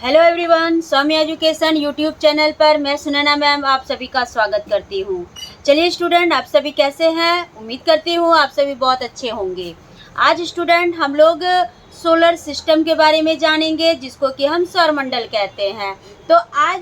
Hello everyone, Saumya education YouTube channel पर मैं Sunaina ma'am आप सभी का स्वागत करती हूँ। चलिए स्टूडेंट, आप सभी कैसे हैं? उम्मीद करती हूँ आप सभी बहुत अच्छे होंगे। आज स्टूडेंट हम लोग सोलर सिस्टम के बारे में जानेंगे, जिसको कि हम सौरमंडल कहते हैं। तो आज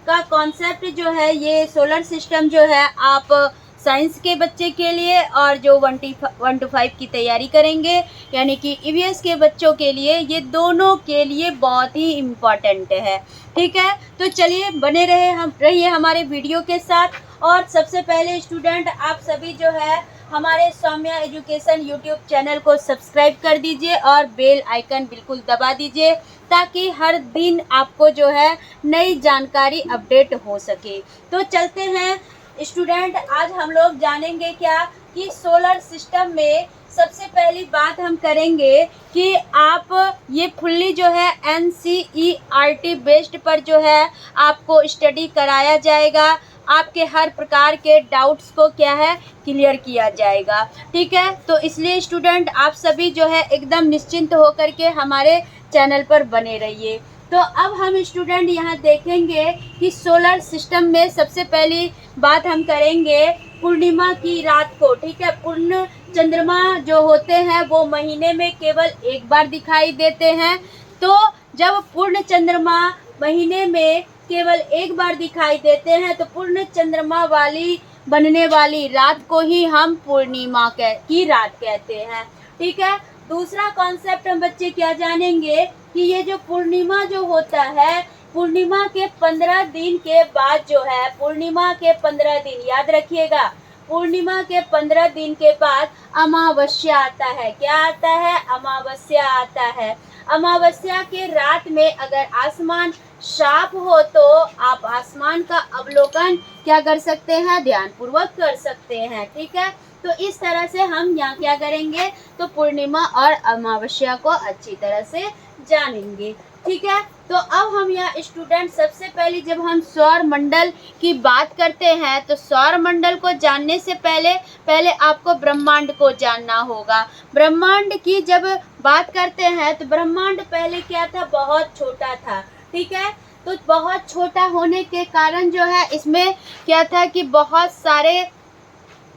का कॉन्सेप्ट जो है, ये सोलर सिस्टम जो है, आप साइंस के बच्चे के लिए और जो 1 to 5 की तैयारी करेंगे यानी कि ईवीएस के बच्चों के लिए, ये दोनों के लिए बहुत ही इम्पॉर्टेंट है। ठीक है, तो चलिए बने रहिए हमारे वीडियो के साथ। और सबसे पहले स्टूडेंट, आप सभी जो है हमारे सौम्या एजुकेशन यूट्यूब चैनल को सब्सक्राइब कर दीजिए और बेल आइकन बिल्कुल दबा दीजिए, ताकि हर दिन आपको जो है नई जानकारी अपडेट हो सके। तो चलते हैं स्टूडेंट, आज हम लोग जानेंगे क्या कि सोलर सिस्टम में सबसे पहली बात हम करेंगे कि आप ये फुल्ली जो है NCERT बेस्ड पर जो है आपको स्टडी कराया जाएगा। आपके हर प्रकार के डाउट्स को क्या है क्लियर किया जाएगा। ठीक है, तो इसलिए स्टूडेंट आप सभी जो है एकदम निश्चिंत होकर के हमारे चैनल पर बने रहिए। तो अब हम स्टूडेंट यहाँ देखेंगे कि सोलर सिस्टम में सबसे पहली बात हम करेंगे पूर्णिमा की रात को। ठीक है, पूर्ण चंद्रमा जो होते हैं वो महीने में केवल एक बार दिखाई देते हैं। तो जब पूर्ण चंद्रमा महीने में केवल एक बार दिखाई देते हैं, तो पूर्ण चंद्रमा वाली बनने वाली रात को ही हम पूर्णिमा की रात कहते हैं। ठीक है, दूसरा कॉन्सेप्ट हम बच्चे क्या जानेंगे कि ये जो पूर्णिमा जो होता है, पूर्णिमा के 15 दिन के बाद जो है, पूर्णिमा के 15 दिन याद रखिएगा, पूर्णिमा के 15 दिन के बाद अमावस्या आता है। क्या आता है? अमावस्या आता है। अमावस्या के रात में अगर आसमान साफ हो तो आप आसमान का अवलोकन क्या कर सकते हैं? ध्यानपूर्वक कर सकते हैं। ठीक है, तो इस तरह से हम यहाँ क्या करेंगे, तो पूर्णिमा और अमावस्या को अच्छी तरह से जानेंगे। ठीक है, तो अब हम यहाँ स्टूडेंट सबसे पहले जब हम सौर मंडल की बात करते हैं, तो सौर मंडल को जानने से पहले आपको ब्रह्मांड को जानना होगा। ब्रह्मांड की जब बात करते हैं तो ब्रह्मांड पहले क्या था? बहुत छोटा था। ठीक है, तो बहुत छोटा होने के कारण जो है इसमें क्या था कि बहुत सारे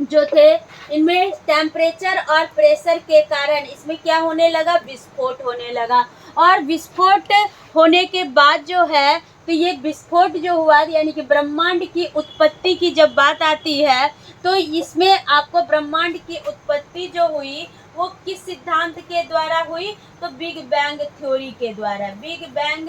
जो थे, इनमें टेम्परेचर और प्रेशर के कारण इसमें क्या होने लगा? विस्फोट होने लगा। और विस्फोट होने के बाद जो है, तो ये विस्फोट जो हुआ यानी कि ब्रह्मांड की उत्पत्ति की जब बात आती है, तो इसमें आपको ब्रह्मांड की उत्पत्ति जो हुई वो किस सिद्धांत के द्वारा हुई? तो बिग बैंग थ्योरी के द्वारा। बिग बैंग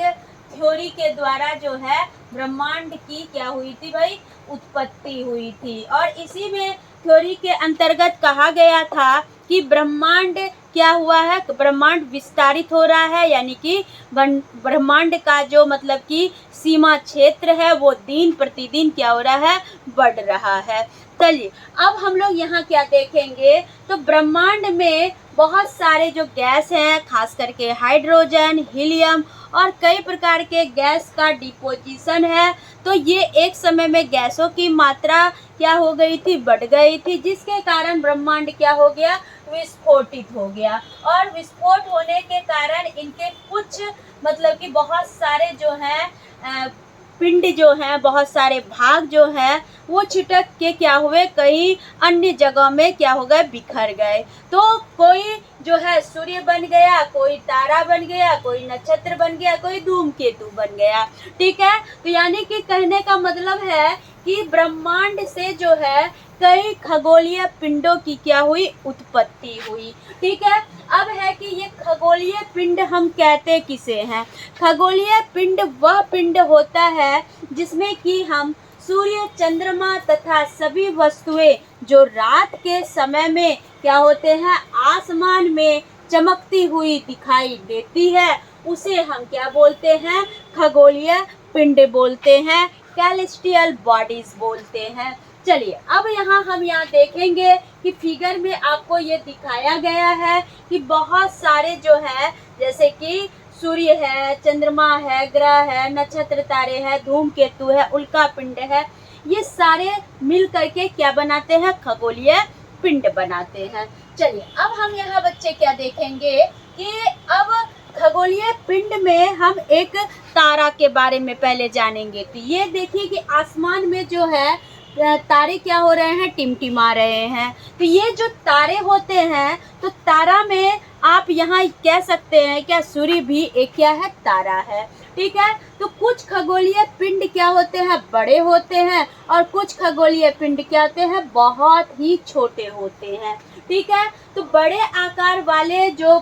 थ्योरी के द्वारा जो है ब्रह्मांड की क्या हुई थी भाई? उत्पत्ति हुई थी। और इसी में थ्योरी के अंतर्गत कहा गया था कि ब्रह्मांड क्या हुआ है? ब्रह्मांड विस्तारित हो रहा है, यानी कि ब्रह्मांड का जो मतलब कि सीमा क्षेत्र है वो दिन प्रतिदिन क्या हो रहा है? बढ़ रहा है। चलिए अब हम लोग यहाँ क्या देखेंगे, तो ब्रह्मांड में बहुत सारे जो गैस हैं, खास करके हाइड्रोजन, हीलियम और कई प्रकार के गैस का डिपोजिशन है। तो ये एक समय में गैसों की मात्रा क्या हो गई थी? बढ़ गई थी, जिसके कारण ब्रह्मांड क्या हो गया? विस्फोटित हो गया। और विस्फोट होने के कारण इनके कुछ मतलब कि बहुत सारे जो हैं पिंड जो हैं, बहुत सारे भाग जो हैं, वो छिटक के क्या हुए? कई अन्य जगह में क्या हो गए? बिखर गए। तो कोई जो है सूर्य बन गया, कोई तारा बन गया, कोई नक्षत्र बन गया, कोई धूमकेतु बन गया। ठीक है, तो यानी कि कहने का मतलब है कि ब्रह्मांड से जो है कई खगोलीय पिंडों की क्या हुई? उत्पत्ति हुई। ठीक है, अब है कि ये खगोलीय पिंड हम कहते किसे हैं? खगोलीय पिंड वह पिंड होता है जिसमें कि हम सूर्य, चंद्रमा तथा सभी वस्तुएं जो रात के समय में क्या होते हैं? आसमान में चमकती हुई दिखाई देती है, उसे हम क्या बोलते हैं? खगोलीय पिंड बोलते हैं, कैलेस्टियल बॉडीज बोलते हैं। चलिए अब हम यहाँ देखेंगे कि फिगर में आपको ये दिखाया गया है कि बहुत सारे जो है, जैसे कि सूर्य है, चंद्रमा है, ग्रह है, नक्षत्र तारे है, धूमकेतु है, उल्का पिंड है, ये सारे मिल करके क्या बनाते हैं? खगोलीय पिंड बनाते हैं। चलिए अब हम यहाँ बच्चे क्या देखेंगे कि अब खगोलीय पिंड में हम एक तारा के बारे में पहले जानेंगे। तो ये देखिए कि आसमान में जो है तारे क्या हो रहे हैं, टिमटिमा रहे हैं। तो ये जो तारे होते हैं, तो तारा में आप यहाँ कह सकते हैं क्या सूर्य भी एक क्या है, तारा है। ठीक है, तो कुछ खगोलीय पिंड क्या होते हैं, बड़े होते हैं, और कुछ खगोलीय पिंड क्या होते हैं, बहुत ही छोटे होते हैं। ठीक है, तो बड़े आकार वाले जो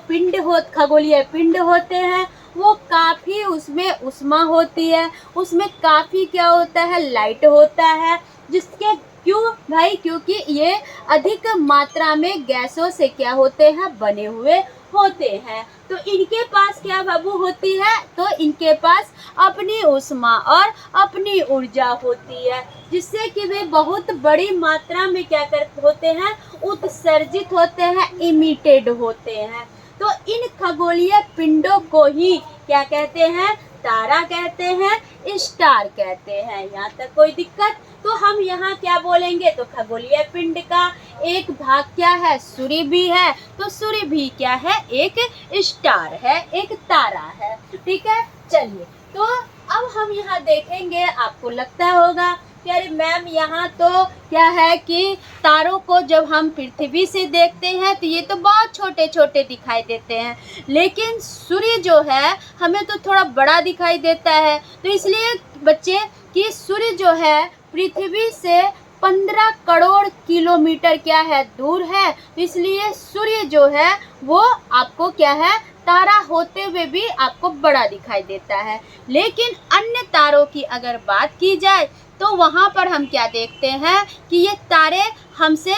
खगोलीय पिंड होते हैं, वो काफ़ी उसमें उष्मा होती है, उसमें काफ़ी क्या होता है, लाइट होता है, जिसके क्यों भाई, क्योंकि ये अधिक मात्रा में गैसों से क्या होते हैं, बने हुए होते हैं। तो इनके पास क्या बाबू होती है, तो इनके पास अपनी ऊष्मा और अपनी ऊर्जा होती है, जिससे कि वे बहुत बड़ी मात्रा में क्या होते हैं, उत्सर्जित होते हैं, इमिटेड होते हैं। तो इन खगोलीय पिंडों को ही क्या कहते हैं, तारा कहते हैं, स्टार कहते हैं। यहाँ तक कोई दिक्कत? तो हम यहाँ क्या बोलेंगे, तो खगोलीय पिंड का एक भाग क्या है, सूर्य भी है, तो सूर्य भी क्या है, एक स्टार है, एक तारा है। ठीक है, चलिए तो अब हम यहाँ देखेंगे, आपको लगता होगा कि अरे मैम यहाँ तो क्या है कि तारों को जब हम पृथ्वी से देखते हैं तो ये तो बहुत छोटे छोटे दिखाई देते हैं, लेकिन सूर्य जो है हमें तो थोड़ा बड़ा दिखाई देता है। तो इसलिए बच्चे कि सूर्य जो है पृथ्वी से 15 करोड़ किलोमीटर क्या है, दूर है। तो इसलिए सूर्य जो है वो आपको क्या है, तारा होते हुए भी आपको बड़ा दिखाई देता है। लेकिन अन्य तारों की अगर बात की जाए तो वहाँ पर हम क्या देखते हैं कि ये तारे हमसे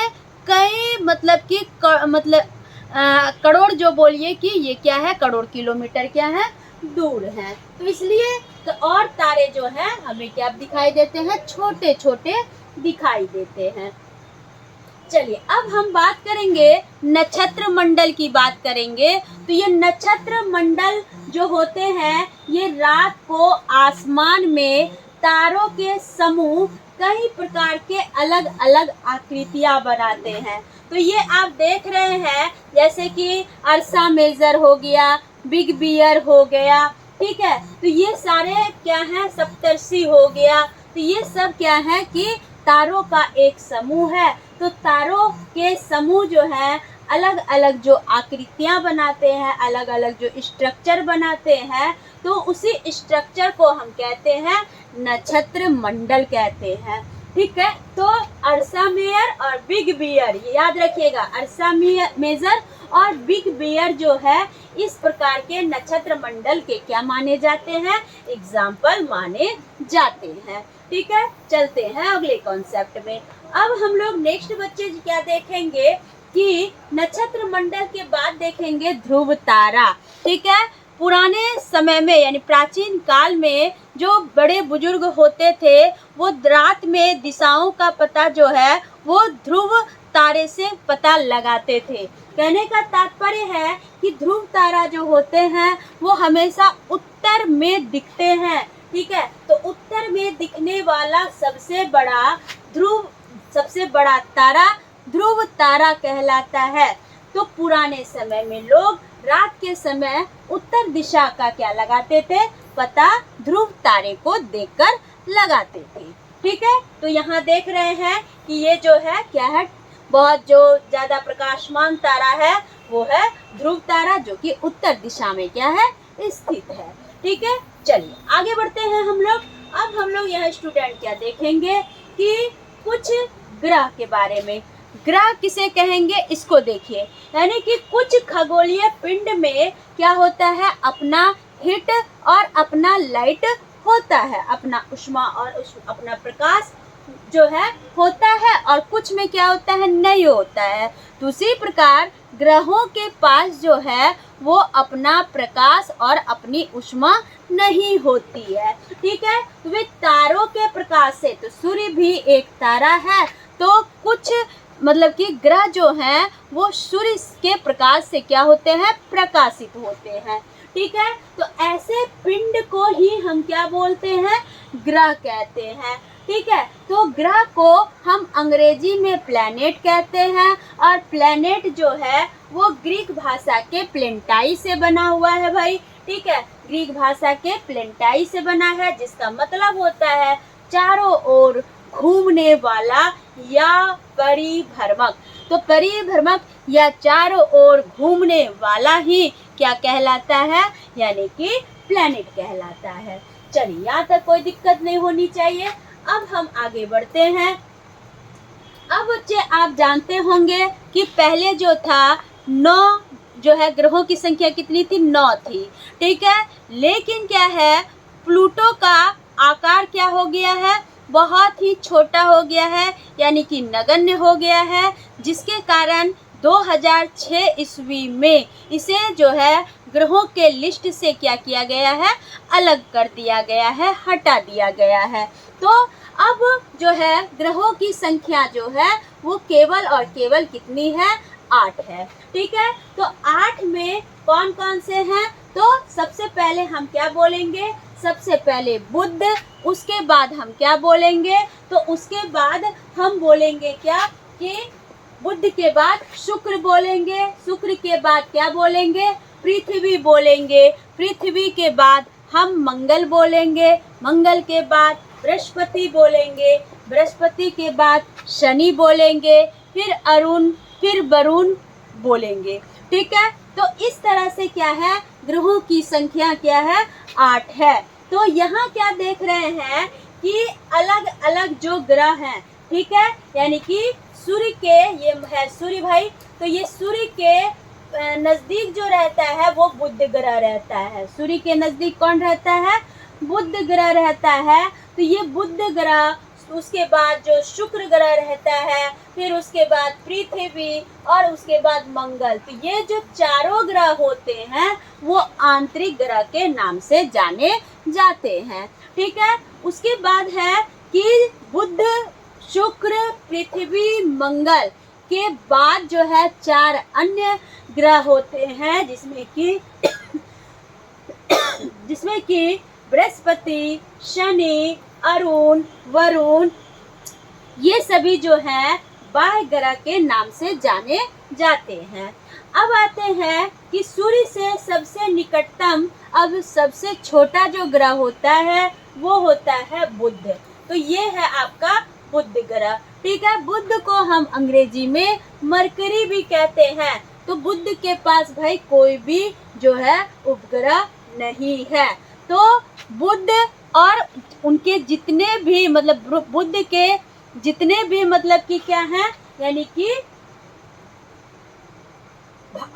कई करोड़ जो बोलिए कि ये क्या है, करोड़ किलोमीटर क्या है, दूर हैं। तो इसलिए तो और तारे जो हैं हमें क्या दिखाई देते हैं, छोटे छोटे दिखाई देते हैं। चलिए अब हम बात करेंगे नक्षत्र मंडल की बात करेंगे। तो ये नक्षत्र मंडल जो होते हैं, ये रात को आसमान में तारों के समूह कई प्रकार के अलग अलग आकृतियां बनाते हैं। तो ये आप देख रहे हैं, जैसे कि अर्सा मेजर हो गया, बिग बियर हो गया। ठीक है, तो ये सारे क्या हैं, सप्तर्षि हो गया। तो ये सब क्या है कि तारों का एक समूह है। तो तारों के समूह जो है अलग अलग जो आकृतियां बनाते हैं, अलग अलग जो स्ट्रक्चर बनाते हैं, तो उसी स्ट्रक्चर को हम कहते हैं नक्षत्र मंडल कहते हैं। ठीक है, तो अर्सा मेजर और बिग बियर, ये याद रखिएगा, अर्सा मेजर और बिग बियर जो है इस प्रकार के नक्षत्र मंडल के क्या माने जाते हैं, एग्जाम्पल माने जाते हैं। ठीक है, चलते हैं अगले कॉन्सेप्ट में। अब हम लोग नेक्स्ट बच्चे क्या देखेंगे कि नक्षत्र मंडल के बाद देखेंगे ध्रुव तारा। ठीक है, पुराने समय में यानी प्राचीन काल में जो बड़े बुजुर्ग होते थे, वो रात में दिशाओं का पता जो है वो ध्रुव तारे से पता लगाते थे। कहने का तात्पर्य है कि ध्रुव तारा जो होते हैं वो हमेशा उत्तर में दिखते हैं। ठीक है, तो उत्तर में दिखने वाला सबसे बड़ा तारा ध्रुव तारा कहलाता है। तो पुराने समय में लोग रात के समय उत्तर दिशा का क्या लगाते थे, पता ध्रुव तारे को देखकर लगाते थे। ठीक है, तो यहाँ देख रहे हैं कि ये जो है क्या है, बहुत जो ज्यादा प्रकाशमान तारा है वो है ध्रुव तारा, जो कि उत्तर दिशा में क्या है, स्थित है। ठीक है, चलिए आगे बढ़ते हैं हम लोग। अब हम लोग यहाँ स्टूडेंट क्या देखेंगे कि कुछ ग्रह के बारे में। ग्रह किसे कहेंगे, इसको देखिए। यानी कि कुछ खगोलीय पिंड में क्या होता है, अपना हीट और अपना लाइट होता है, अपना उष्मा और अपना प्रकाश जो है होता है, और कुछ में क्या होता है, नहीं होता है। तो उसी प्रकार ग्रहों के पास जो है वो अपना प्रकाश और अपनी उष्मा नहीं होती है। ठीक है, तो वे तारों के प्रकाश से, तो सूर्य भी एक तारा है, तो कुछ कि ग्रह जो हैं वो सूर्य के प्रकाश से क्या होते हैं, प्रकाशित होते हैं। ठीक है, तो ऐसे पिंड को ही हम क्या बोलते हैं, ग्रह कहते हैं। ठीक है। तो ग्रह को हम अंग्रेजी में प्लैनेट कहते हैं और प्लैनेट जो है वो ग्रीक भाषा के प्लेंटाई से बना हुआ है भाई। ठीक है, ग्रीक भाषा के प्लेंटाई से बना है, जिसका मतलब होता है चारों ओर घूमने वाला या परिभ्रमक। तो परिभ्रमक या चारों ओर घूमने वाला ही क्या कहलाता है, यानी कि प्लैनेट कहलाता है। चलिए, यहाँ तक कोई दिक्कत नहीं होनी चाहिए। अब हम आगे बढ़ते हैं। अब बच्चे आप जानते होंगे कि पहले जो था 9 जो है ग्रहों की संख्या कितनी थी, 9 थी। ठीक है, लेकिन क्या है, प्लूटो का आकार क्या हो गया है, बहुत ही छोटा हो गया है, यानी कि नगण्य हो गया है, जिसके कारण 2006 ईस्वी में इसे जो है ग्रहों के लिस्ट से क्या किया गया है, अलग कर दिया गया है, हटा दिया गया है। तो अब जो है ग्रहों की संख्या जो है वो केवल और केवल कितनी है, 8 है। ठीक है, तो 8 में कौन कौन से हैं, तो सबसे पहले हम क्या बोलेंगे, सबसे पहले बुध, उसके बाद हम क्या बोलेंगे, तो उसके बाद हम बोलेंगे क्या कि बुध के बाद शुक्र बोलेंगे, शुक्र के बाद क्या बोलेंगे, पृथ्वी बोलेंगे, पृथ्वी के बाद हम मंगल बोलेंगे, मंगल के बाद बृहस्पति बोलेंगे, बृहस्पति के बाद शनि बोलेंगे, फिर अरुण, फिर वरुण बोलेंगे। ठीक है, तो इस तरह से क्या है, ग्रहों की संख्या क्या है, 8 है। तो यहाँ क्या देख रहे हैं कि अलग अलग जो ग्रह हैं, ठीक है, यानी कि सूर्य के, ये है सूर्य भाई, तो ये सूर्य के नज़दीक जो रहता है वो बुध ग्रह रहता है। सूर्य के नज़दीक कौन रहता है, बुध ग्रह रहता है। तो ये बुध ग्रह, उसके बाद जो शुक्र ग्रह रहता है, फिर उसके बाद पृथ्वी और उसके बाद मंगल। तो ये जो चारों ग्रह होते हैं वो आंतरिक ग्रह के नाम से जाने जाते हैं। ठीक है, उसके बाद है कि बुध, शुक्र, पृथ्वी, मंगल के बाद जो है 4 अन्य ग्रह होते हैं, जिसमें कि बृहस्पति, शनि, अरुण, वरुण, ये सभी जो हैं बाह्य ग्रह के नाम से जाने जाते हैं। अब आते हैं कि सूर्य से सबसे निकटतम, अब सबसे छोटा जो ग्रह होता है वो होता है बुध। तो ये है आपका बुध ग्रह। ठीक है, बुध को हम अंग्रेजी में मरकरी भी कहते हैं। तो बुध के पास भाई कोई भी जो है उपग्रह नहीं है। तो बुध और उनके जितने भी मतलब बुध के जितने भी मतलब कि क्या है, यानी कि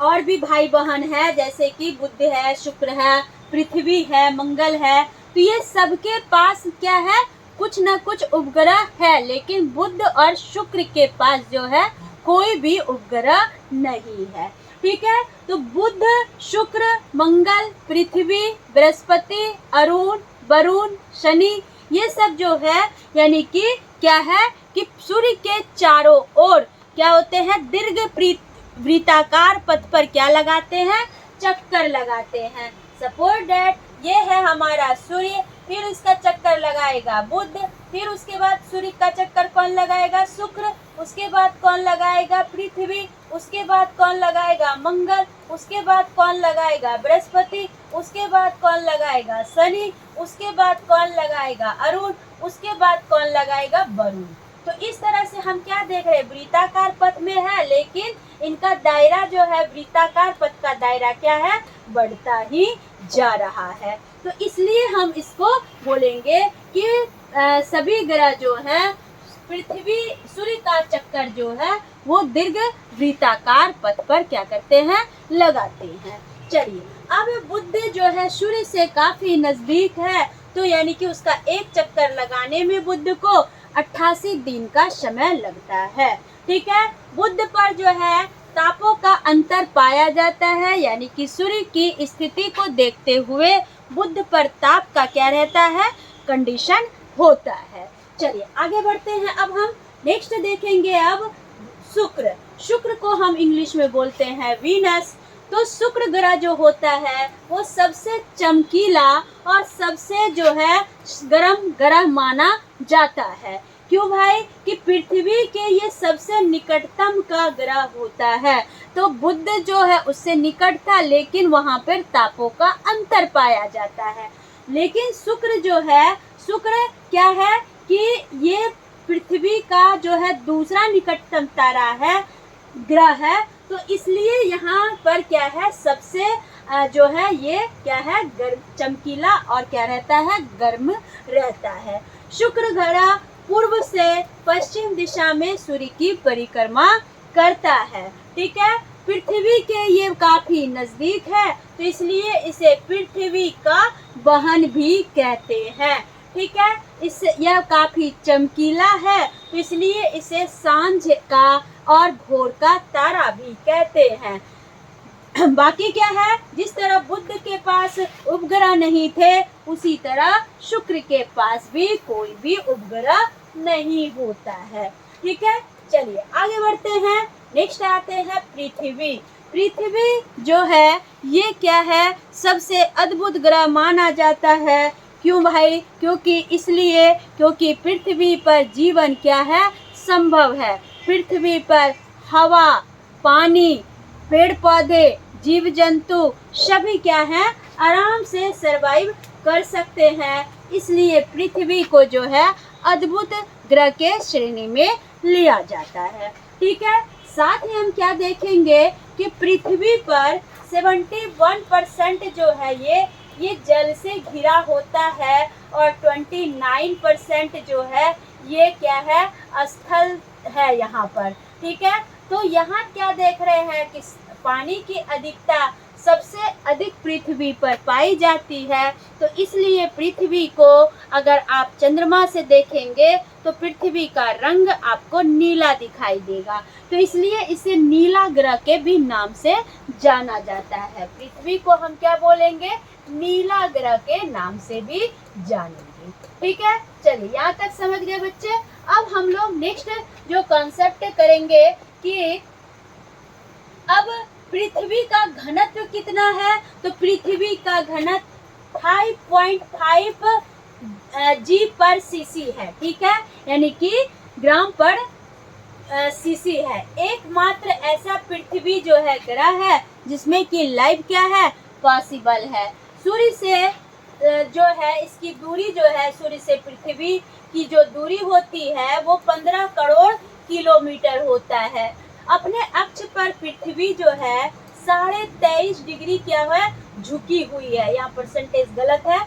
और भी भाई बहन है, जैसे कि बुध है, शुक्र है, पृथ्वी है, मंगल है, तो ये सबके पास क्या है, कुछ ना कुछ उपग्रह है, लेकिन बुध और शुक्र के पास जो है कोई भी उपग्रह नहीं है। ठीक है, तो बुध, शुक्र, मंगल, पृथ्वी, बृहस्पति, अरुण, वरुण, शनि, ये सब जो है यानी कि क्या है कि सूर्य के चारों ओर क्या होते हैं, दीर्घ वृत्ताकार पथ पर क्या लगाते हैं, चक्कर लगाते हैं। सपोज दैट ये है हमारा सूर्य, फिर इसका चक्कर लगाएगा बुध, फिर उसके बाद सूर्य का चक्कर कौन लगाएगा, शुक्र, उसके बाद कौन लगाएगा, पृथ्वी, उसके बाद कौन लगाएगा, मंगल, उसके बाद कौन लगाएगा, बृहस्पति, उसके बाद कौन लगाएगा, शनि, उसके बाद कौन लगाएगा, अरुण, उसके बाद कौन लगाएगा, वरुण। तो इस तरह से हम क्या देख रहे हैं, वृत्ताकार पथ में है, लेकिन इनका दायरा जो है, वृत्ताकार पथ का दायरा क्या है, बढ़ता ही जा रहा है। तो इसलिए हम इसको बोलेंगे कि सभी ग्रह जो है, पृथ्वी, सूर्य का चक्कर जो है वो दीर्घ वृत्ताकार पथ पर क्या करते हैं, लगाते हैं। चलिए, अब बुध जो है सूर्य से काफी नजदीक है, तो यानी कि उसका एक चक्कर लगाने में बुध को 88 दिन का समय लगता है। ठीक है, बुध पर जो है तापों का अंतर पाया जाता है, यानी कि सूर्य की स्थिति को देखते हुए बुध पर ताप का क्या रहता है, कंडीशन होता है। चलिए आगे बढ़ते हैं। अब हम नेक्स्ट देखेंगे अब शुक्र। शुक्र को हम इंग्लिश में बोलते हैं वीनस। तो शुक्र ग्रह जो होता है वो सबसे चमकीला और सबसे जो है गर्म ग्रह माना जाता है। क्यों भाई? कि पृथ्वी के ये सबसे निकटतम का ग्रह होता है। तो बुध जो है उससे निकट था, लेकिन वहाँ पर तापों का अंतर पाया जाता है। लेकिन शुक्र जो है, शुक्र क्या है कि ये पृथ्वी का जो है दूसरा निकटतम तारा है, ग्रह है। तो इसलिए यहाँ पर क्या है, सबसे जो है ये क्या है, गर्म चमकीला और क्या रहता है, गर्म रहता है। शुक्र ग्रह पूर्व से पश्चिम दिशा में सूर्य की परिक्रमा करता है। ठीक है, पृथ्वी के ये काफी नजदीक है, तो इसलिए इसे पृथ्वी का बहन भी कहते हैं। ठीक है, इस यह काफी चमकीला है, तो इसलिए इसे सांझ का और भोर का तारा भी कहते हैं। बाकी क्या है, जिस तरह बुध के पास उपग्रह नहीं थे, उसी तरह शुक्र के पास भी कोई भी उपग्रह नहीं होता है। ठीक है, चलिए आगे बढ़ते हैं। नेक्स्ट आते हैं पृथ्वी। पृथ्वी जो है ये क्या है, सबसे अद्भुत ग्रह माना जाता है। क्यों भाई? क्योंकि पृथ्वी पर जीवन क्या है, संभव है। पृथ्वी पर हवा, पानी, पेड़ पौधे, जीव जंतु सभी क्या है, आराम से सरवाइव कर सकते हैं। इसलिए पृथ्वी को जो है अद्भुत ग्रह के श्रेणी में लिया जाता है। ठीक है, साथ ही हम क्या देखेंगे कि पृथ्वी पर 71% जो है ये जल से घिरा होता है, और 29% जो है ये क्या है, स्थल है यहाँ पर। ठीक है, तो यहाँ क्या देख रहे हैं कि पानी की अधिकता सबसे अधिक पृथ्वी पर पाई जाती है। तो इसलिए पृथ्वी को अगर आप चंद्रमा से देखेंगे तो पृथ्वी का रंग आपको नीला दिखाई देगा, तो इसलिए इसे नीला ग्रह के भी नाम से जाना जाता है। पृथ्वी को हम क्या बोलेंगे, नीला ग्रह के नाम से भी जानेंगे। ठीक है, चलिए यहाँ तक समझ गए बच्चे। अब हम लोग नेक्स्ट जो कॉन्सेप्ट करेंगे कि अब पृथ्वी का घनत्व कितना है, तो पृथ्वी का घनत्व 5.5 जी पर सीसी है। ठीक है, यानी कि ग्राम पर सीसी है। एकमात्र ऐसा पृथ्वी जो है ग्रह है जिसमें कि लाइफ क्या है, पॉसिबल है। सूर्य से जो है इसकी दूरी जो है, सूर्य से पृथ्वी की जो दूरी होती है वो 15 करोड़ किलोमीटर होता है। अपने अक्ष पर पृथ्वी जो है 23.5 डिग्री क्या है, झुकी हुई है। यहाँ परसेंटेज गलत है।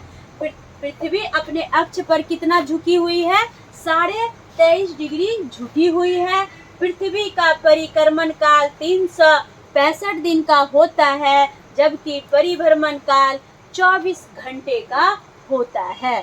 पृथ्वी अपने अक्ष पर कितना झुकी हुई है, 23.5 डिग्री झुकी हुई है। पृथ्वी का परिक्रमण काल 365 दिन का होता है, जबकि परिभ्रमण काल 24 घंटे का होता है।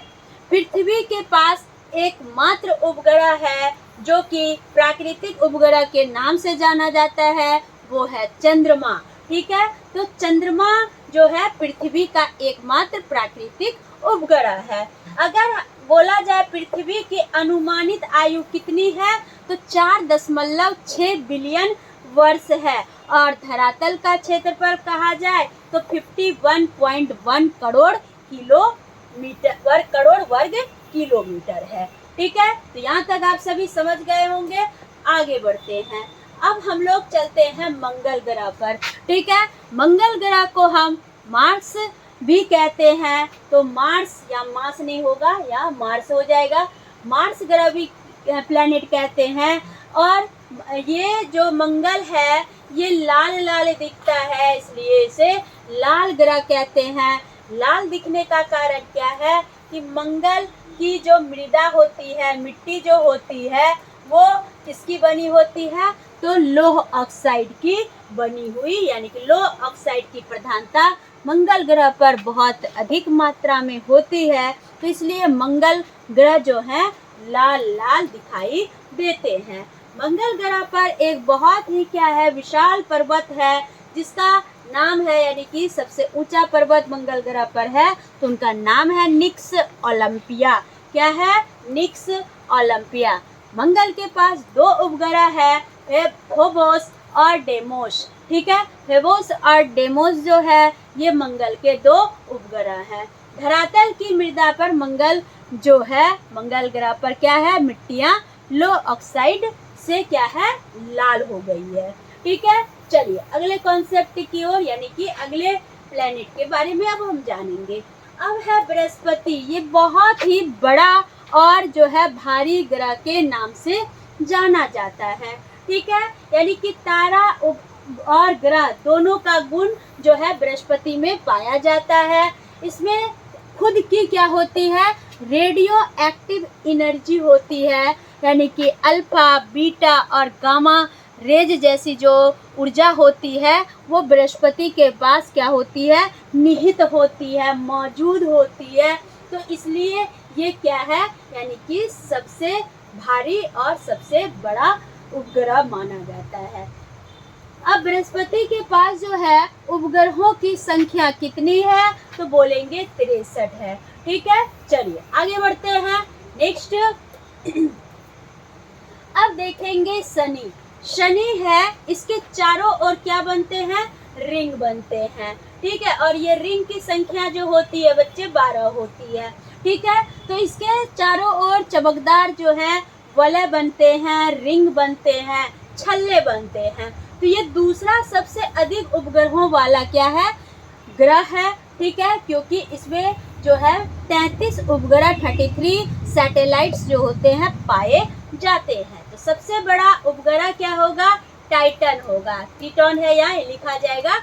पृथ्वी के पास एकमात्र उपग्रह है जो कि प्राकृतिक उपग्रह के नाम से जाना जाता है, वो है चंद्रमा। ठीक है, तो चंद्रमा जो है पृथ्वी का एकमात्र प्राकृतिक उपग्रह है। अगर बोला जाए पृथ्वी की अनुमानित आयु कितनी है, तो 4.6 बिलियन वर्ष है, और धरातल का क्षेत्रफल कहा जाए तो 51.1 करोड़ वर्ग किलोमीटर है। ठीक है, तो यहाँ तक आप सभी समझ गए होंगे। आगे बढ़ते हैं। अब हम लोग चलते हैं मंगल ग्रह पर। ठीक है, मंगल ग्रह को हम मार्स भी कहते हैं, तो मार्स या मार्स नहीं होगा, या मार्स हो जाएगा। मार्स ग्रह भी प्लैनेट कहते हैं। और ये जो मंगल है ये लाल लाल दिखता है, इसलिए इसे लाल ग्रह कहते हैं। लाल दिखने का कारण क्या है कि मंगल की जो मृदा होती है, मिट्टी जो होती है, वो किसकी बनी होती है, तो लौह ऑक्साइड की बनी हुई, यानी कि लौह ऑक्साइड की प्रधानता मंगल ग्रह पर बहुत अधिक मात्रा में होती है। तो इसलिए मंगल ग्रह जो है लाल लाल दिखाई देते हैं। मंगल ग्रह पर एक बहुत ही क्या है, विशाल पर्वत है जिसका नाम है, यानी कि सबसे ऊंचा पर्वत मंगल ग्रह पर है, तो उनका नाम है निक्स ओलंपिया। क्या है, निक्स ओलंपिया। मंगल के पास 2 उपग्रह है, फोबोस और डेमोस। ठीक है, फेबोस और डेमोस जो है ये मंगल के 2 उपग्रह हैं। धरातल की मृदा पर मंगल जो है, मंगल ग्रह पर क्या है, मिट्टियां लो ऑक्साइड से क्या है, लाल हो गई है। ठीक है, चलिए अगले कॉन्सेप्ट की ओर यानी कि अगले प्लेनेट के बारे में अब हम जानेंगे। अब है बृहस्पति। ये बहुत ही बड़ा और जो है भारी ग्रह के नाम से जाना जाता है। ठीक है, यानी कि तारा और ग्रह दोनों का गुण जो है बृहस्पति में पाया जाता है। इसमें खुद की क्या होती है, रेडियो एक्टिव एनर्जी होती है, यानी कि अल्फा, बीटा और गामा रेज जैसी जो ऊर्जा होती है वो बृहस्पति के पास क्या होती है, निहित होती है, मौजूद होती है। तो इसलिए ये क्या है, यानी कि सबसे भारी और सबसे बड़ा उपग्रह माना जाता है। अब बृहस्पति के पास जो है उपग्रहों की संख्या कितनी है, तो बोलेंगे 63 है। ठीक है, चलिए आगे बढ़ते हैं। नेक्स्ट अब देखेंगे शनि। शनि है, इसके चारों ओर क्या बनते हैं, रिंग बनते हैं। ठीक है, और ये रिंग की संख्या जो होती है बच्चे 12 होती है। ठीक है, तो इसके चारों ओर चमकदार जो है वलय बनते हैं, रिंग बनते हैं, छल्ले बनते हैं। तो ये दूसरा सबसे अधिक उपग्रहों वाला क्या है, ग्रह है। ठीक है, क्योंकि इसमें जो है 33 उपग्रह 33 सैटेलाइट्स जो होते हैं पाए जाते हैं। तो सबसे बड़ा उपग्रह क्या होगा, टाइटन होगा। टिटॉन है, यहाँ लिखा जाएगा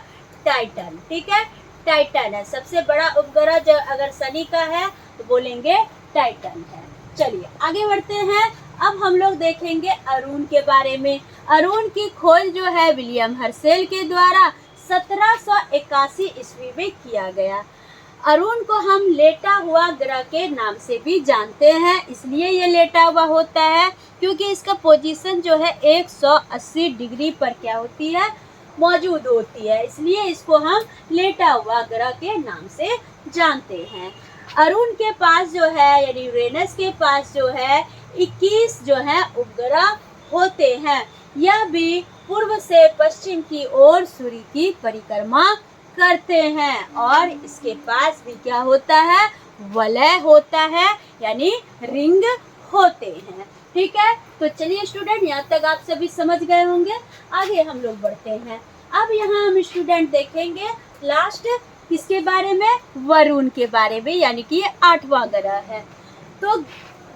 टाइटन। ठीक है, टाइटन है सबसे बड़ा उपग्रह। जो अगर शनि का है तो बोलेंगे टाइटन है। चलिए आगे बढ़ते हैं। अब हम लोग देखेंगे अरुण के बारे में। अरुण की खोज जो है विलियम हर्शेल के द्वारा 1781 ईस्वी में किया गया। अरुण को हम लेटा हुआ ग्रह के नाम से भी जानते हैं। इसलिए ये लेटा हुआ होता है क्योंकि इसका पोजीशन जो है 180 डिग्री पर क्या होती है, मौजूद होती है। इसलिए इसको हम लेटा हुआ ग्रह के नाम से जानते हैं। अरुण के पास जो है यानी यूरेनस के पास जो है 21 जो है उपग्रह होते हैं। यह भी पूर्व से पश्चिम की ओर सूर्य की परिक्रमा करते हैं और इसके पास भी क्या होता है, वलय होता है यानी रिंग होते हैं। ठीक है, तो चलिए स्टूडेंट यहाँ तक आप सभी समझ गए होंगे। आगे हम लोग बढ़ते हैं। अब यहाँ हम स्टूडेंट देखेंगे लास्ट किसके बारे में, वरुण के बारे में, यानी कि ये 8वां ग्रह है। तो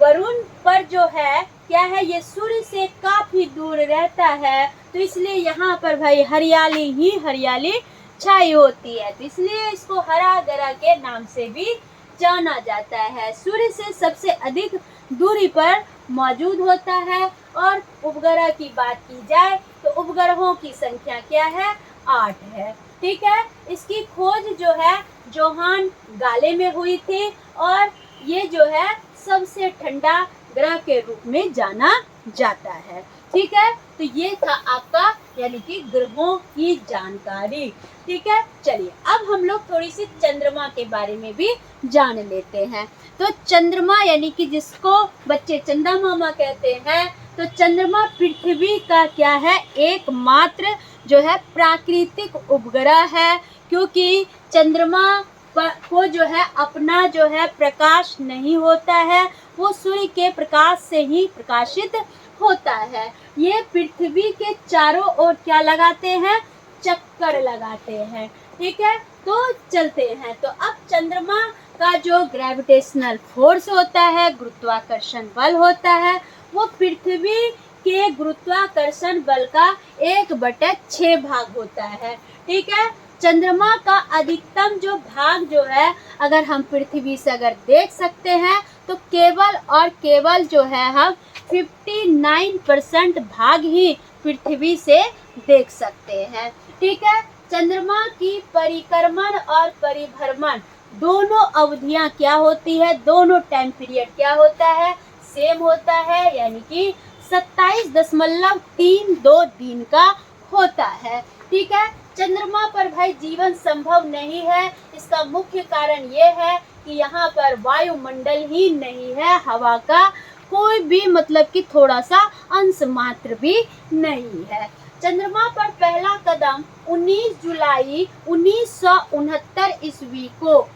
वरुण पर जो है क्या है, ये सूर्य से काफी दूर रहता है, तो इसलिए यहाँ पर भाई हरियाली ही हरियाली छाई होती है। तो इसलिए इसको हरा ग्रह के नाम से भी जाना जाता है। सूर्य से सबसे अधिक दूरी पर मौजूद होता है। और उपग्रह की बात की जाए तो उपग्रहों की संख्या क्या है, 8 है। ठीक है, इसकी खोज जो है जोहान गाले में हुई थी और ये जो है सबसे ठंडा ग्रह के रूप में जाना जाता है। ठीक है, तो ये था आपका यानी कि ग्रहों की जानकारी। ठीक है, चलिए अब हम लोग थोड़ी सी चंद्रमा के बारे में भी जान लेते हैं। तो चंद्रमा यानी कि जिसको बच्चे चंदा मामा कहते हैं, तो चंद्रमा पृथ्वी का क्या है, एकमात्र जो है प्राकृतिक उपग्रह है। क्योंकि चंद्रमा को जो है अपना जो है प्रकाश नहीं होता है, वो सूर्य के प्रकाश से ही प्रकाशित होता है। ये पृथ्वी के चारों ओर क्या लगाते हैं, चक्कर लगाते हैं। ठीक है, तो चलते हैं। तो अब चंद्रमा का जो ग्रेविटेशनल फोर्स होता है, गुरुत्वाकर्षण बल होता है, वो पृथ्वी के गुरुत्वाकर्षण बल का 1/6 भाग होता है। ठीक है, चंद्रमा का अधिकतम जो भाग जो है अगर हम पृथ्वी से अगर देख सकते हैं तो केवल और केवल जो है हम 59% भाग ही पृथ्वी से देख सकते हैं। ठीक है, चंद्रमा की परिक्रमण और परिभ्रमण दोनों अवधियां क्या होती है, दोनों टाइम पीरियड क्या होता है, सेम होता है, यानी कि 27.32 दिन का होता है। ठीक है, चंद्रमा पर भाई जीवन संभव नहीं है। इसका मुख्य कारण ये है कि यहाँ पर वायुमंडल ही नहीं है, हवा का कोई भी मतलब कि थोड़ा सा अंश मात्र भी नहीं है। चंद्रमा पर पहला कदम 19 जुलाई 1969 ईस्वी को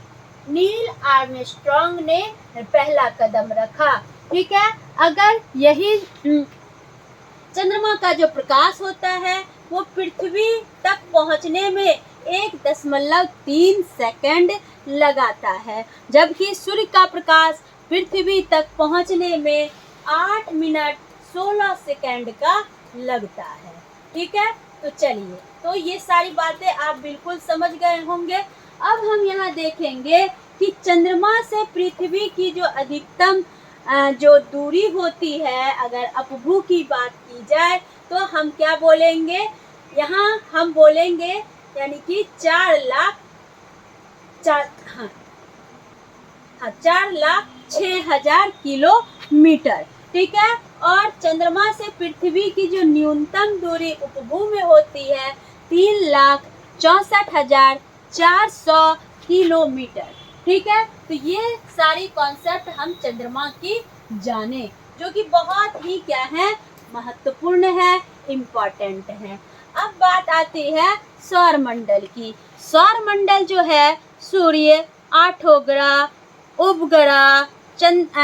नील आर्मस्ट्रॉन्ग ने पहला कदम रखा। ठीक है, अगर यही चंद्रमा का जो प्रकाश होता है वो पृथ्वी तक पहुंचने में 1.3 सेकंड लगाता है, जबकि सूर्य का प्रकाश पृथ्वी तक पहुंचने में 8 मिनट 16 सेकंड का लगता है। ठीक है, तो चलिए, तो ये सारी बातें आप बिल्कुल समझ गए होंगे। अब हम यहाँ देखेंगे कि चंद्रमा से पृथ्वी की जो अधिकतम जो दूरी होती है, अगर अपभू की बात की जाए तो हम क्या बोलेंगे, यहाँ हम बोलेंगे यानी कि 4,06,000 किलोमीटर। ठीक है, और चंद्रमा से पृथ्वी की जो न्यूनतम दूरी उपभू में होती है 3,64,400 किलोमीटर। ठीक है, तो ये सारी कॉन्सेप्ट हम चंद्रमा की जाने, जो कि बहुत ही क्या है, महत्वपूर्ण है, इम्पोर्टेंट है। अब बात आती है सौर मंडल की। सौर मंडल जो है सूर्य, 8 ग्रह, उपग्रह,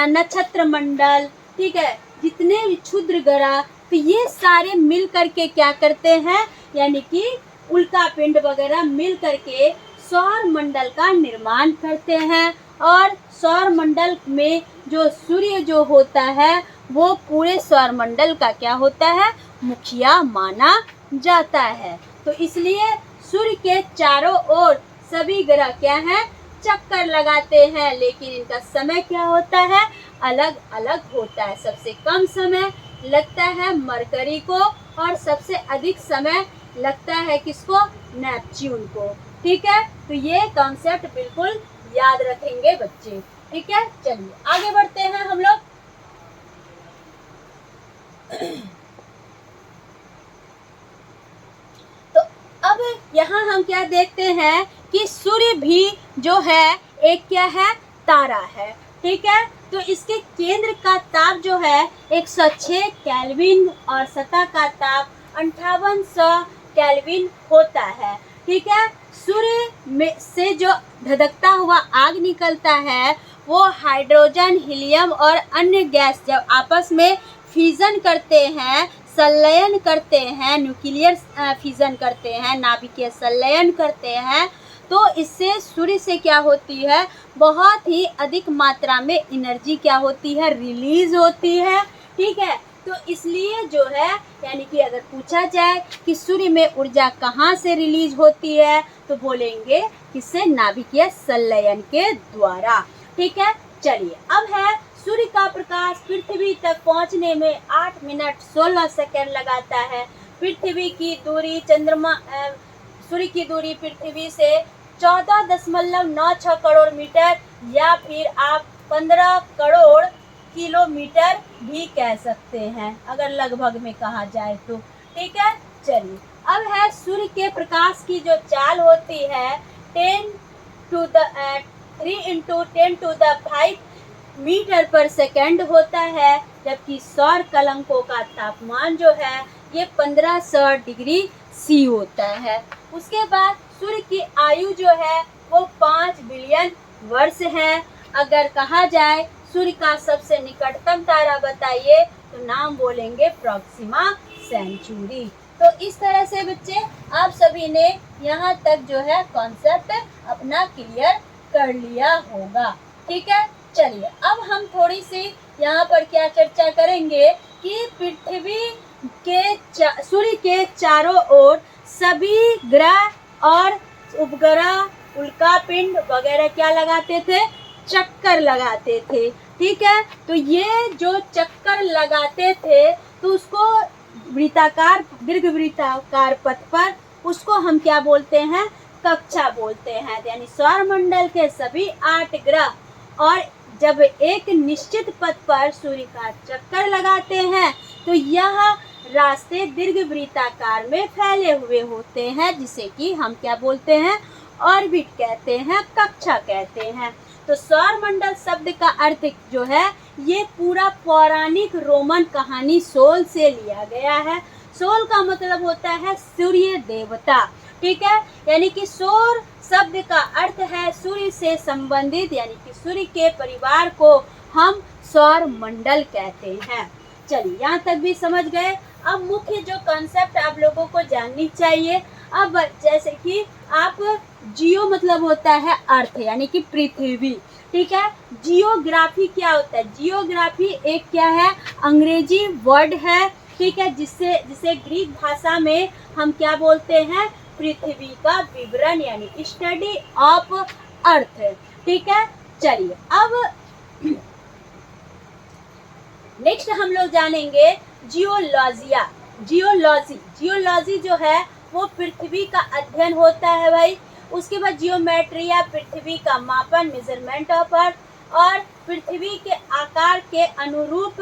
नक्षत्र मंडल, ठीक है, जितने भी क्षुद्र ग्रह, तो ये सारे मिल करके क्या करते हैं, यानी कि उल्का पिंड वगैरह मिल करके सौर मंडल का निर्माण करते हैं। और सौर मंडल में जो सूर्य जो होता है वो पूरे सौर मंडल का क्या होता है, मुखिया माना जाता है। तो इसलिए सूर्य के चारों ओर सभी ग्रह क्या हैं, चक्कर लगाते हैं, लेकिन इनका समय क्या होता है, अलग अलग होता है। सबसे कम समय लगता है मरकरी को और सबसे अधिक समय लगता है किसको, नेपच्यून को। ठीक है, तो ये कॉन्सेप्ट बिल्कुल याद रखेंगे बच्चे। ठीक है, चलिए आगे बढ़ते हैं हम लोग। तो अब यहाँ हम क्या देखते हैं कि सूर्य भी जो है एक क्या है, तारा है। ठीक है, तो इसके केंद्र का ताप जो है 106 केल्विन और सतह का ताप 5800 केल्विन होता है। ठीक है, सूर्य में से जो धधकता हुआ आग निकलता है वो हाइड्रोजन, हीलियम और अन्य गैस जब आपस में फ्यूजन करते हैं, संलयन करते हैं, न्यूक्लियर फ्यूजन करते हैं, नाभिकीय संलयन करते हैं, तो इससे सूर्य से क्या होती है, बहुत ही अधिक मात्रा में एनर्जी क्या होती है, रिलीज होती है। ठीक है, तो इसलिए जो है, यानी कि अगर पूछा जाए कि सूर्य में ऊर्जा कहाँ से रिलीज होती है, तो बोलेंगे किससे, नाभिकीय संलयन के द्वारा। ठीक है, चलिए अब है सूर्य का प्रकाश पृथ्वी तक पहुंचने में 8 मिनट 16 सेकंड लगाता है। पृथ्वी की दूरी सूर्य की दूरी पृथ्वी से 14.96 करोड़ मीटर या फिर आप 15 करोड़ किलोमीटर भी कह सकते हैं, अगर लगभग में कहा जाए तो। ठीक है, चलिए अब है सूर्य के प्रकाश की जो चाल होती है 3 × 10⁵ मीटर पर सेकंड होता है, जबकि सौर कलंकों का तापमान जो है ये 1500 डिग्री सी होता है। उसके बाद सूर्य की आयु जो है वो 5 बिलियन वर्ष है। अगर कहा जाए सूर्य का सबसे निकटतम तारा बताइए, तो नाम बोलेंगे प्रॉक्सिमा सेंचुरी। तो इस तरह से बच्चे आप सभी ने यहाँ तक जो है कॉन्सेप्ट अपना क्लियर कर लिया होगा। ठीक है, चलिए अब हम थोड़ी सी यहाँ पर क्या चर्चा करेंगे कि पृथ्वी के सूर्य के चारों ओर सभी ग्रह और उपग्रह, उल्कापिंड वगैरह क्या लगाते थे, चक्कर लगाते थे। ठीक है, तो ये जो चक्कर लगाते थे तो उसको वृत्ताकार, दीर्घ वृत्ताकार पथ पर उसको हम क्या बोलते हैं, कक्षा बोलते हैं। यानी सौर मंडल के सभी 8 ग्रह और जब एक निश्चित पथ पर सूर्य का चक्कर लगाते हैं तो यह रास्ते दीर्घ वृत्ताकार में फैले हुए होते हैं, जिसे कि हम क्या बोलते हैं, ऑर्बिट कहते हैं, कक्षा कहते हैं। तो सौर मंडल शब्द का अर्थ जो है ये पूरा पौराणिक रोमन कहानी सोल से लिया गया है। सोल का मतलब होता है सूर्य देवता, ठीक है। यानी कि सौर शब्द का अर्थ है सूर्य से संबंधित, यानी कि सूर्य के परिवार को हम सौर मंडल कहते हैं। चलिए यहाँ तक भी समझ गए। अब मुख्य जो कॉन्सेप्ट आप लोगों को जाननी चाहिए, अब जैसे कि आप जियो मतलब होता है अर्थ यानी कि पृथ्वी, ठीक है। जियोग्राफी क्या होता है? जियोग्राफी एक क्या है? अंग्रेजी वर्ड है, ठीक है, जिसे ग्रीक भाषा में हम क्या बोलते हैं? पृथ्वी का विवरण यानी स्टडी ऑफ अर्थ, ठीक है। चलिए अब नेक्स्ट हम लोग जानेंगे जियोलॉजिया। जियोलॉजी जो है वो पृथ्वी का अध्ययन होता है भाई। उसके बाद जियोमेट्रिया, पृथ्वी का मापन, मेजरमेंट ऑफ अर्थ, और पृथ्वी के आकार के अनुरूप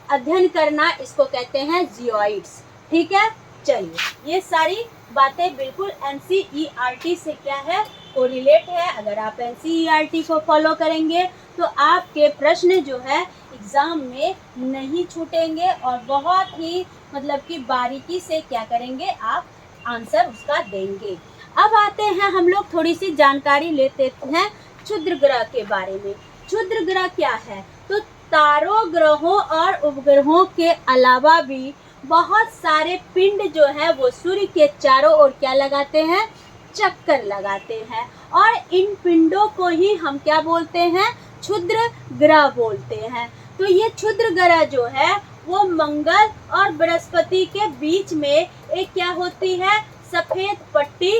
अध्ययन करना, इसको कहते हैं जियोइड्स, ठीक है। चलिए ये सारी बातें बिल्कुल NCERT से क्या है? कोरिलेट है। अगर आप NCERT को फॉलो करेंगे तो आपके प्रश्न जो है एग्ज़ाम में नहीं छूटेंगे और बहुत ही मतलब कि बारीकी से क्या करेंगे, आप आंसर उसका देंगे। अब आते हैं हम लोग थोड़ी सी जानकारी लेते हैं क्षुद्र ग्रह के बारे में। क्षुद्र ग्रह क्या है? तो तारों, ग्रहों और उपग्रहों के अलावा भी बहुत सारे पिंड जो है वो सूर्य के चारों ओर क्या लगाते हैं? चक्कर लगाते हैं, और इन पिंडों को ही हम क्या बोलते हैं? क्षुद्र ग्रह बोलते हैं। तो ये क्षुद्र ग्रह जो है वो मंगल और बृहस्पति के बीच में एक क्या होती है? सफेद पट्टी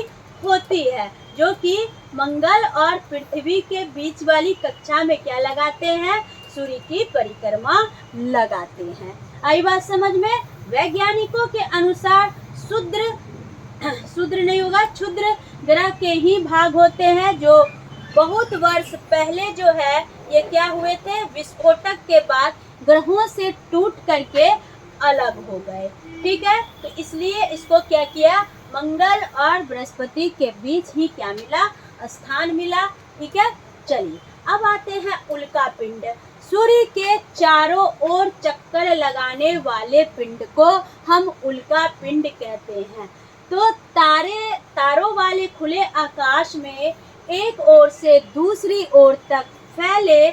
होती है, जो कि मंगल और पृथ्वी के बीच वाली कक्षा में क्या लगाते हैं? सूर्य की परिक्रमा लगाते हैं। आई बात समझ में? वैज्ञानिकों के अनुसार क्षुद्र ग्रह के ही भाग होते हैं जो बहुत वर्ष पहले जो है ये क्या हुए थे? विस्फोटक के बाद ग्रहों से टूट करके अलग हो गए, ठीक है। तो इसलिए इसको क्या किया? मंगल और बृहस्पति के बीच ही क्या मिला? स्थान मिला, ठीक है। चलिए अब आते हैं उल्का पिंड। सूर्य के चारों ओर चक्कर लगाने वाले पिंड को हम उल्का पिंड कहते हैं। तो तारों वाले खुले आकाश में एक ओर से दूसरी ओर तक फैले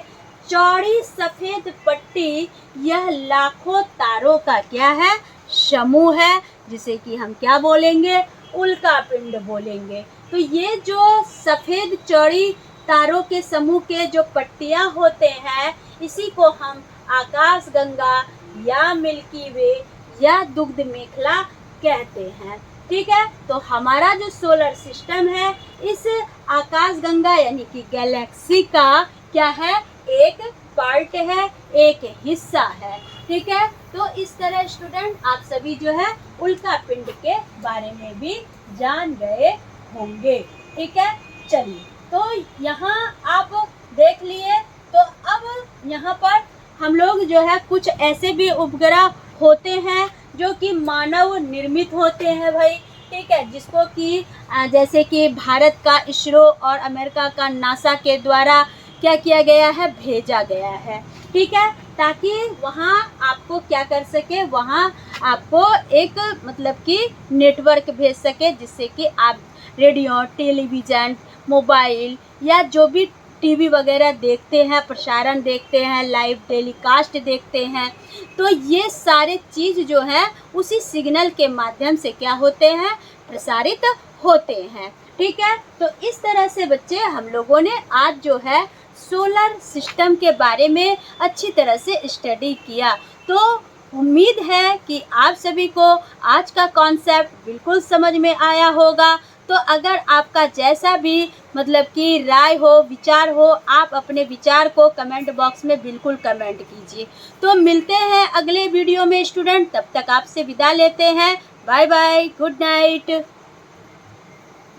चौड़ी सफेद पट्टी, यह लाखों तारों का क्या है? समूह है, जिसे कि हम क्या बोलेंगे? उल्का पिंड बोलेंगे। तो ये जो सफेद चौड़ी तारों के समूह के जो पट्टियां होते हैं, इसी को हम आकाश गंगा या मिल्की वे या दुग्ध मेखला कहते हैं, ठीक है। तो हमारा जो सोलर सिस्टम है इस आकाश गंगा यानी कि गैलेक्सी का क्या है? एक पार्ट है, एक हिस्सा है, ठीक है। तो इस तरह स्टूडेंट आप सभी जो है उल्का पिंड के बारे में भी जान गए होंगे, ठीक है। चलिए तो यहाँ आप देख लिए। तो अब यहाँ पर हम लोग जो है कुछ ऐसे भी उपग्रह होते हैं जो कि मानव निर्मित होते हैं भाई, ठीक है, जिसको कि जैसे कि भारत का इसरो और अमेरिका का नासा के द्वारा क्या किया गया है? भेजा गया है, ठीक है, ताकि वहाँ आपको क्या कर सके? वहाँ आपको एक मतलब कि नेटवर्क भेज सके, जिससे कि आप रेडियो, टेलीविज़न, मोबाइल या जो भी टीवी वगैरह देखते हैं, प्रसारण देखते हैं, लाइव टेलीकास्ट देखते हैं, तो ये सारे चीज़ जो है उसी सिग्नल के माध्यम से क्या होते हैं? प्रसारित होते हैं, ठीक है। तो इस तरह से बच्चे हम लोगों ने आज जो है सोलर सिस्टम के बारे में अच्छी तरह से स्टडी किया। तो उम्मीद है कि आप सभी को आज का कॉन्सेप्ट बिल्कुल समझ में आया होगा। तो अगर आपका जैसा भी मतलब कि राय हो, विचार हो, आप अपने विचार को कमेंट बॉक्स में बिल्कुल कमेंट कीजिए। तो मिलते हैं अगले वीडियो में स्टूडेंट, तब तक आपसे विदा लेते हैं। Bye bye, good night.